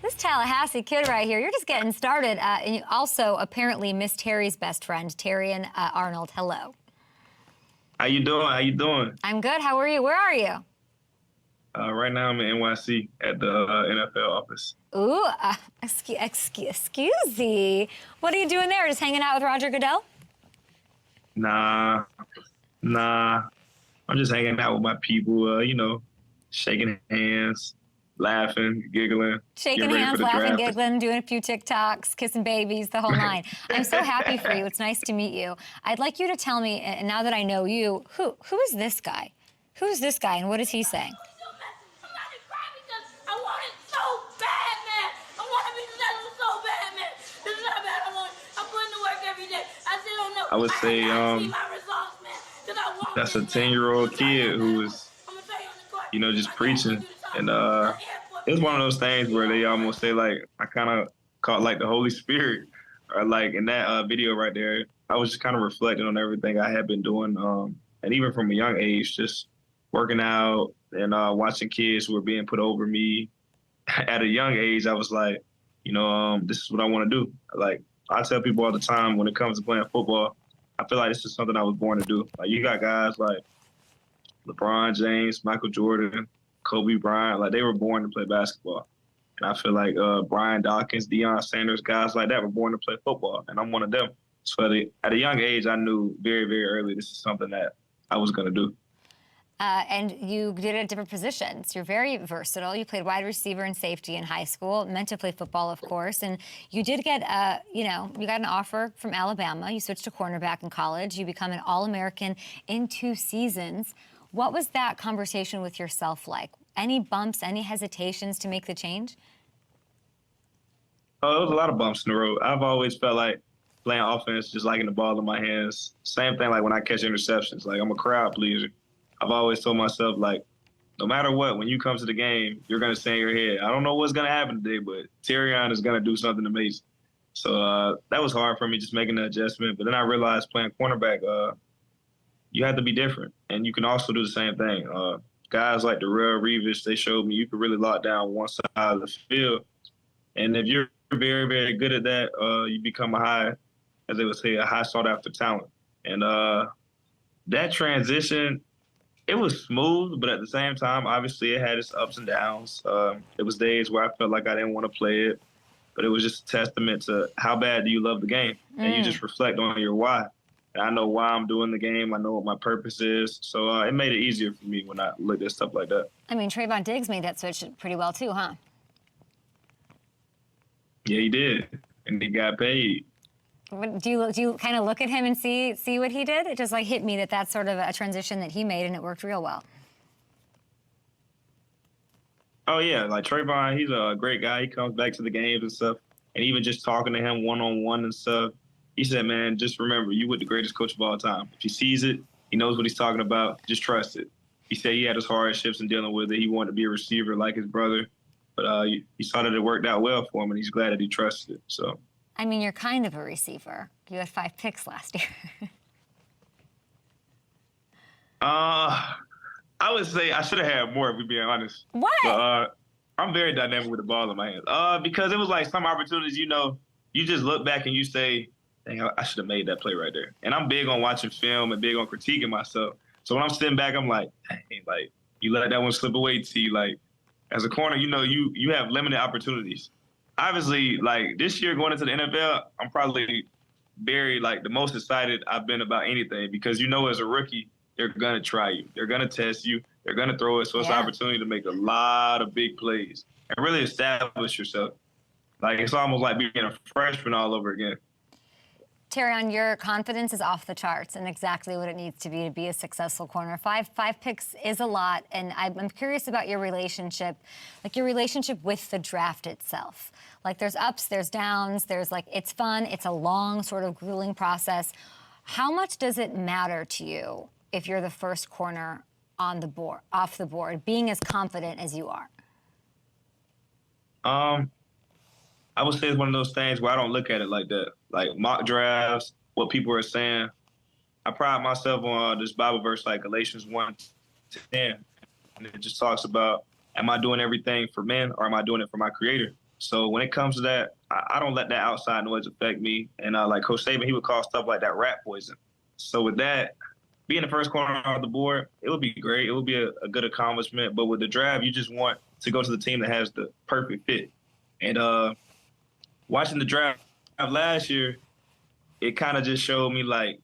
This Tallahassee kid right here, you're just getting started. And you also apparently Miss Terry's best friend, Terrion Arnold. Hello. How you doing? How you doing? I'm good. How are you? Where are you? Right now I'm in NYC at the NFL office. Ooh, excuse me. What are you doing there? Just hanging out with Roger Goodell? Nah. I'm just hanging out with my people, shaking hands, laughing, giggling. Shaking hands, laughing, giggling, doing a few TikToks, kissing babies, the whole nine. I'm so happy for you. It's nice to meet you. I'd like you to tell me, and now that I know you, who is this guy? Who's this guy, and what is he saying? I would say that's a 10-year-old kid who was, just preaching. And it was one of those things where they almost say, like, I kind of caught, like, the Holy Spirit. Or, like, in that video right there, I was just kind of reflecting on everything I had been doing. And even from a young age, just working out and watching kids who were being put over me. At a young age, I was like, this is what I want to do. Like, I tell people all the time when it comes to playing football, I feel like this is something I was born to do. Like, you got guys like LeBron James, Michael Jordan, Kobe Bryant, like they were born to play basketball. And I feel like Brian Dawkins, Deion Sanders, guys like that were born to play football, and I'm one of them. So at a young age, I knew very, very early this is something that I was going to do. And you did it at different positions. You're very versatile. You played wide receiver and safety in high school, meant to play football, of course. And you did get, you got an offer from Alabama. You switched to cornerback in college. You become an All-American in 2 seasons. What was that conversation with yourself like? Any bumps, any hesitations to make the change? Oh, there was a lot of bumps in the road. I've always felt like playing offense, just liking the ball in my hands. Same thing like when I catch interceptions. Like, I'm a crowd pleaser. I've always told myself, like, no matter what, when you come to the game, you're going to say in your head, I don't know what's going to happen today, but Terrion is going to do something amazing. So that was hard for me, just making the adjustment. But then I realized playing cornerback, you have to be different. And you can also do the same thing. Guys like Darrell Revis, they showed me you could really lock down one side of the field. And if you're very, very good at that, you become as they would say, a high sought-after talent. And that transition, it was smooth, but at the same time, obviously, it had its ups and downs. It was days where I felt like I didn't want to play it, but it was just a testament to how bad do you love the game. And you just reflect on your why. And I know why I'm doing the game. I know what my purpose is. So it made it easier for me when I looked at stuff like that. I mean, Trayvon Diggs made that switch pretty well, too, huh? Yeah, he did. And he got paid. Do you kind of look at him and see what he did? It just like hit me that that's sort of a transition that he made and it worked real well. Oh yeah, like Trayvon, he's a great guy. He comes back to the games and stuff, and even just talking to him one-on-one and stuff, he said, "Man, just remember, you with the greatest coach of all time. If he sees it, he knows what he's talking about. Just trust it." He said he had his hardships in dealing with it. He wanted to be a receiver like his brother, but he saw that it worked out well for him, and he's glad that he trusted it. So. I mean, you're kind of a receiver. You had 5 picks last year. I would say I should have had more, if we're being honest. What? But I'm very dynamic with the ball in my hands. Because it was like some opportunities, you just look back and you say, dang, I should have made that play right there. And I'm big on watching film and big on critiquing myself. So when I'm sitting back, I'm like, dang, like, you let that one slip away, T. Like, as a corner, you have limited opportunities. Obviously, like, this year going into the NFL, I'm probably the most excited I've been about anything because as a rookie, they're going to try you. They're going to test you. They're going to throw it. So it's an opportunity to make a lot of big plays and really establish yourself. Like, it's almost like being a freshman all over again. Terrion, your confidence is off the charts and exactly what it needs to be a successful corner. Five picks is a lot, and I'm curious about your relationship with the draft itself. Like, there's ups, there's downs, there's it's fun, it's a long, sort of grueling process. How much does it matter to you if you're the first corner on the board, off the board, being as confident as you are? I would say it's one of those things where I don't look at it like that. Like mock drafts, what people are saying. I pride myself on this Bible verse like Galatians 1:10. And it just talks about, am I doing everything for men or am I doing it for my creator? So when it comes to that, I don't let that outside noise affect me. And like Coach Saban, he would call stuff like that rat poison. So with that, being the first corner on the board, it would be great. It would be a good accomplishment. But with the draft, you just want to go to the team that has the perfect fit. And watching the draft last year, it kind of just showed me like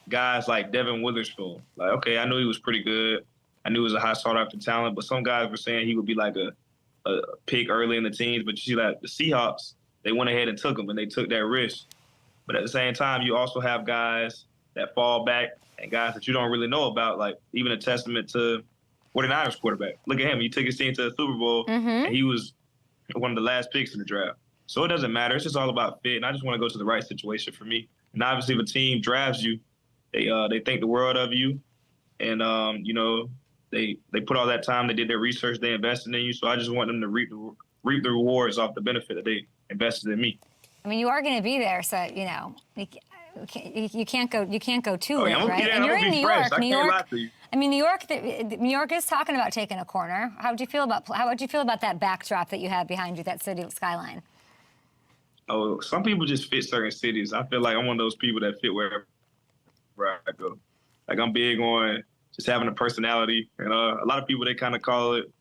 guys like Devin Witherspoon. Like, okay, I knew he was pretty good. I knew he was a high sought after talent, but some guys were saying he would be like a pick early in the teens. But you see that the Seahawks, they went ahead and took him, and they took that risk. But at the same time, you also have guys that fall back and guys that you don't really know about, like even a testament to 49ers quarterback. Look at him. He took his team to the Super Bowl, and he was one of the last picks in the draft. So it doesn't matter. It's just all about fit, and I just want to go to the right situation for me. And obviously, if a team drafts you, they think the world of you, and you know, they put all that time, they did their research, they invested in you. So I just want them to reap the rewards off the benefit that they invested in me. I mean, you are going to be there, so you know you can't go too late, right? There, and you're in New York. New York. I mean, New York is talking about taking a corner. How would you feel about that backdrop that you have behind you, that city skyline? Oh, some people just fit certain cities. I feel like I'm one of those people that fit wherever I go. Like I'm big on just having a personality, and a lot of people, they kind of call it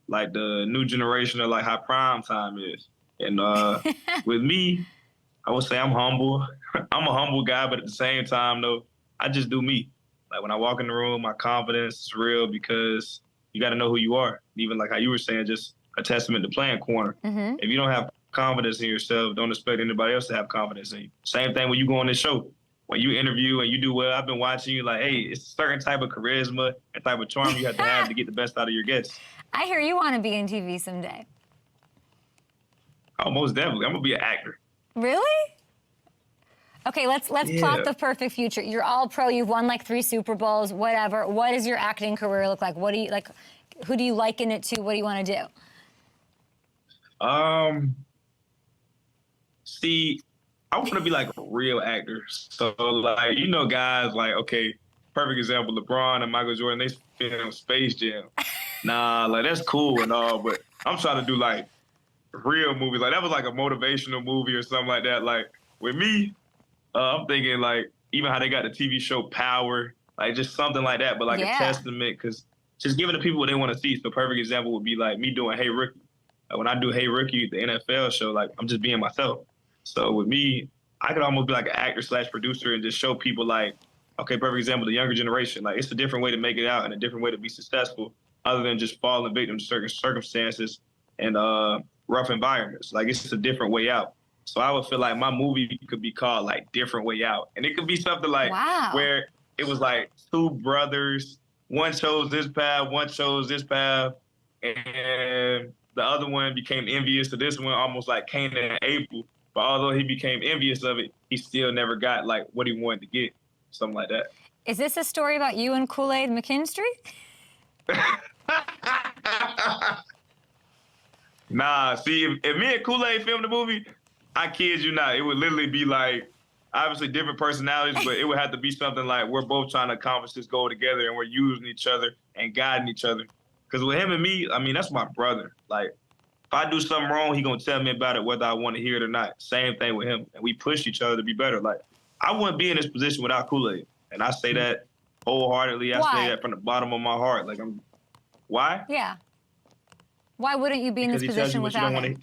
like the new generation of like how prime time is. And with me, I would say I'm humble. I'm a humble guy, but at the same time, though, I just do me. Like when I walk in the room, my confidence is real because you got to know who you are. Even like how you were saying, just a testament to playing corner. If you don't have confidence in yourself, don't expect anybody else to have confidence in you. Same thing when you go on this show. When you interview and you do well, I've been watching you like, hey, it's a certain type of charisma and type of charm you have to get the best out of your guests. I hear you want to be in TV someday. Oh, most definitely. I'm going to be an actor. Really? Okay, let's plot the perfect future. You're all pro. You've won like 3 Super Bowls, whatever. What does your acting career look like? What do you like? Who do you liken it to? What do you want to do? See, I want to be like a real actor. So, like, you know, guys like, okay, perfect example, LeBron and Michael Jordan, they film Space Jam. Nah, like, that's cool and all, but I'm trying to do, like, real movies. Like, that was like a motivational movie or something like that. Like, with me, I'm thinking, like, even how they got the TV show Power, like, just something like that, but like a testament, because just giving the people what they want to see. So, perfect example would be, like, me doing Hey Rookie. Like, when I do Hey Rookie, the NFL show, like, I'm just being myself. So with me, I could almost be like an actor / producer and just show people like, okay, perfect example, the younger generation. Like it's a different way to make it out and a different way to be successful other than just falling victim to certain circumstances and rough environments. Like it's just a different way out. So I would feel like my movie could be called like Different Way Out. And it could be something like where it was like 2 brothers, one chose this path, one chose this path, and the other one became envious of this one, almost like Cain and Abel. But although he became envious of it, he still never got like what he wanted to get, something like that. Is this a story about you and Kool Aid McKinstry? Nah, see, if me and Kool Aid filmed the movie, I kid you not, it would literally be like, obviously different personalities, but it would have to be something like we're both trying to accomplish this goal together and we're using each other and guiding each other. Because with him and me, I mean, that's my brother. Like, if I do something wrong, he gonna tell me about it whether I want to hear it or not. Same thing with him. And we push each other to be better. Like, I wouldn't be in this position without Kool Aid. And I say that wholeheartedly. I say that from the bottom of my heart. Like, why? Yeah. Why wouldn't you be in this position without him?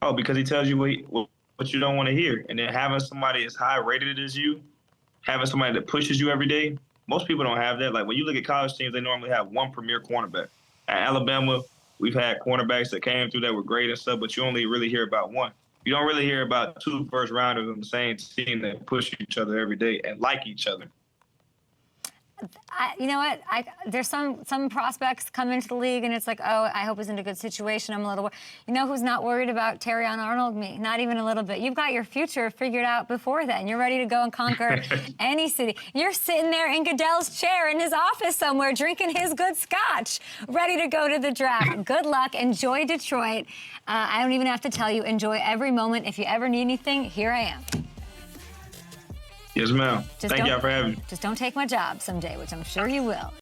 Oh, because he tells you what you don't want to hear. And then having somebody as high rated as you, having somebody that pushes you every day, most people don't have that. Like, when you look at college teams, they normally have one premier cornerback. At Alabama, we've had cornerbacks that came through that were great and stuff, but you only really hear about one. You don't really hear about 2 first-rounders on the same team that push each other every day and like each other. You know what? There's some prospects come into the league and it's like, oh, I hope he's in a good situation. I'm a little worried. You know who's not worried about Terrion Arnold? Me. Not even a little bit. You've got your future figured out before then. You're ready to go and conquer any city. You're sitting there in Goodell's chair in his office somewhere drinking his good scotch, ready to go to the draft. Good luck. Enjoy Detroit. I don't even have to tell you, enjoy every moment. If you ever need anything, here I am. Yes, ma'am. Thank y'all for having me. Just don't take my job someday, which I'm sure you will.